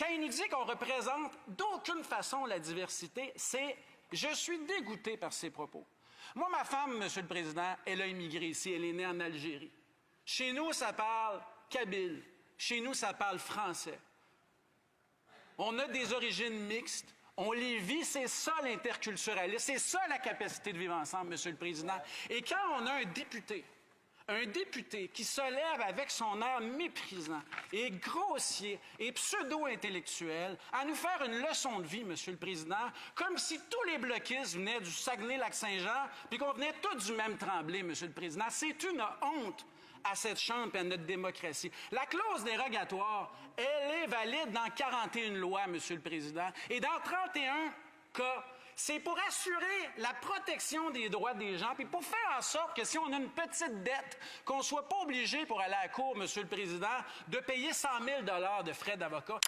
Quand il nous dit qu'on représente d'aucune façon la diversité, je suis dégoûté par ses propos. Moi, ma femme, Monsieur le Président, elle a immigré ici, elle est née en Algérie. Chez nous, ça parle kabyle. Chez nous, ça parle français. On a des origines mixtes. On les vit, c'est ça l'interculturalisme, c'est ça la capacité de vivre ensemble, Monsieur le Président. Et quand on a un député qui se lève avec son air méprisant et grossier et pseudo-intellectuel à nous faire une leçon de vie, Monsieur le Président, comme si tous les bloquistes venaient du Saguenay-Lac-Saint-Jean puis qu'on venait tous du même Tremblay, Monsieur le Président. C'est une honte à cette Chambre et à notre démocratie. La clause dérogatoire, elle est valide dans 41 lois, Monsieur le Président, et dans 31 cas. C'est pour assurer la protection des droits des gens, puis pour faire en sorte que si on a une petite dette, qu'on ne soit pas obligé pour aller à la cour, Monsieur le Président, de payer 100 000 $ de frais d'avocat.